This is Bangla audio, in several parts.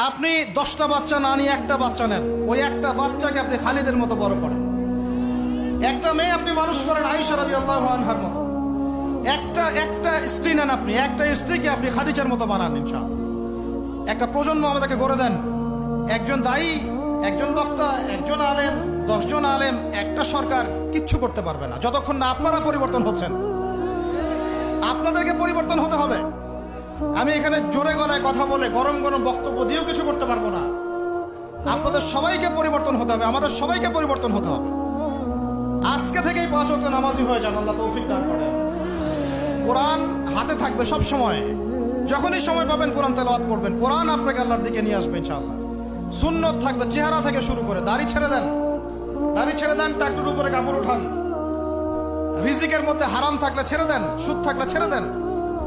আপনি 10টা বাচ্চা না নিয়ে একটা বাচ্চা নেন, ওই একটা বাচ্চাকে আপনি খালিদের মতো বড় করেন। একটা মেয়ে আপনি মানুষ করেন আয়েশা রাদিয়াল্লাহু আনহার মতো। একটা স্ত্রী নেন, আপনি একটা স্ত্রীকে আপনি খাদিজার মতো বানান ইনশাআল্লাহ। একটা প্রজন্ম আমাদেরকে গড়ে দেন। একজন দায়ী, একজন বক্তা, একজন আলেম, 10 জন আলেম, একটা সরকার কিচ্ছু করতে পারবে না যতক্ষণ না আপনারা পরিবর্তন হচ্ছেন। আপনাদেরকে পরিবর্তন হতে হবে। আমি এখানে জোরে গলায় কথা বলে গরম গরম বক্তব্য দিয়েও কিছু করতে পারবো না। আপনাদের সবাইকে পরিবর্তন হতে হবে, আমাদের সবাইকে পরিবর্তন হতে হবে। আজকে থেকেই 5 ওয়াক্ত নামাজি হয়ে যান, আল্লাহ তৌফিক দান করেন। কোরআন হাতে থাকবে সব সময়, যখনই সময় পাবেন কোরআন তেলাওয়াত করবেন। কোরআন আপনাকে আল্লাহর দিকে নিয়ে আসবে ইনশাআল্লাহ। সুন্নত থাকবে চেহারা থেকে শুরু করে। দাড়ি ছেড়ে দেন, টাকটুর উপরে কাপড় উঠান। রিজিকের মধ্যে হারাম থাকলে ছেড়ে দেন, সুদ থাকলে ছেড়ে দেন,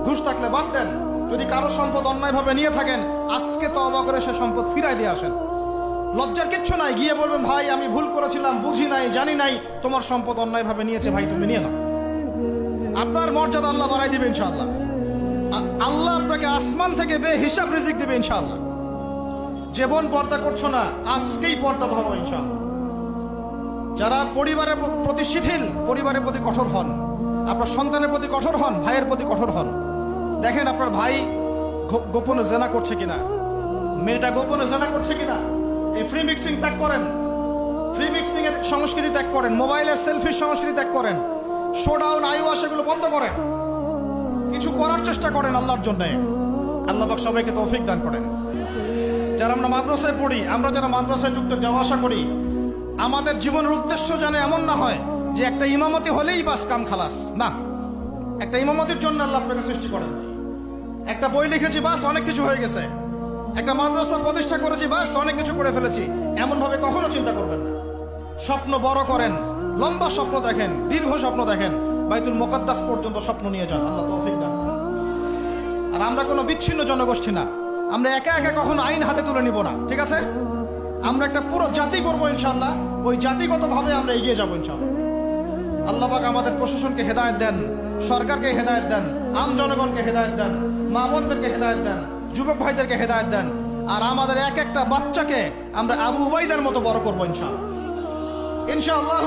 ঘুষ থাকলে বাদ দেন। যদি কারো সম্পদ অন্যায়ভাবে নিয়ে থাকেন, আজকে তওবা করে সে সম্পদ ফিরাই দিয়ে আসেন। লজ্জার কিচ্ছু নাই, গিয়ে বলবেন ভাই আমি ভুল করেছিলাম, বুঝি নাই, জানি নাই, তোমার সম্পদ অন্যায়ভাবে নিয়েছে, ভাই তুমি নিয়ে নাও। আপনার মর্যাদা আল্লাহ বাড়াই দিবে ইনশাআল্লাহ। আল্লাহ আপনাকে আসমান থেকে বেহিসাব রিজিক দিবে ইনশাআল্লাহ। যে বোন পর্দা করছো না, আজকেই পর্দা ধরো ইনশাআল্লাহ। যারা পরিবারের প্রতি শিথিল, পরিবারের প্রতি কঠোর হন, আপনার সন্তানের প্রতি কঠোর হন, ভাইয়ের প্রতি কঠোর হন। দেখেন আপনার ভাই গোপনে জেনা করছে কিনা, মেয়েটা গোপনে জেনা করছে কিনা। এই ফ্রি মিক্সিং ত্যাগ করেন, ফ্রি মিক্সিং এর সংস্কৃতি ত্যাগ করেন, মোবাইলের সেলফির সংস্কৃতি ত্যাগ করেন, শোডাউন আইওয়াশ এগুলো বন্ধ করেন। কিছু করার চেষ্টা করেন আল্লাহর জন্য। আল্লাহ পাক সবাইকে তৌফিক দান করেন। যারা আমরা মাদ্রাসায় পড়ি, আমরা যারা মাদ্রাসায় টুকটাক যাওয়া আসা করি, আমাদের জীবনের উদ্দেশ্য যেন এমন না হয় যে একটা ইমামতি হলেই বাস কাম খালাস। না, একটা ইমামতির জন্য আল্লাহ আপনাকে সৃষ্টি করেন। একটা বই লিখেছি বাস অনেক কিছু হয়ে গেছে, একটা মাদ্রাসা প্রতিষ্ঠা করেছি বাস অনেক কিছু করে ফেলেছি, এমনভাবে কখনো চিন্তা করবেন না। স্বপ্ন বড় করেন, লম্বা স্বপ্ন দেখেন, দীর্ঘ স্বপ্ন দেখেন, বাইতুল মুকাদ্দাস পর্যন্ত স্বপ্ন নিয়ে যান, আল্লাহ তৌফিক দান। আর আমরা কোনো বিচ্ছিন্ন জনগোষ্ঠী না, আমরা একা একা কখনো আইন হাতে তুলে নিব না, ঠিক আছে? আমরা একটা পুরো জাতি করবো ইনশাআল্লাহ, ওই জাতিগতভাবে আমরা এগিয়ে যাবো ইনশাআল্লাহ। আল্লাহ পাক আমাদের প্রশাসনকে হেদায়েত দেন, সরকারকে হেদায়েত দেন, আম জনগণকে হেদায়েত দেন, মা বোনদেরকে হেদায়েত দেন, যুবক ভাইদেরকে হেদায়েত দেন। আর আমাদের এক একটা বাচ্চাকে আমরা আবু উবাইদার মতো বড় করবো ইনশাআল্লাহ, ইনশাআল্লাহ।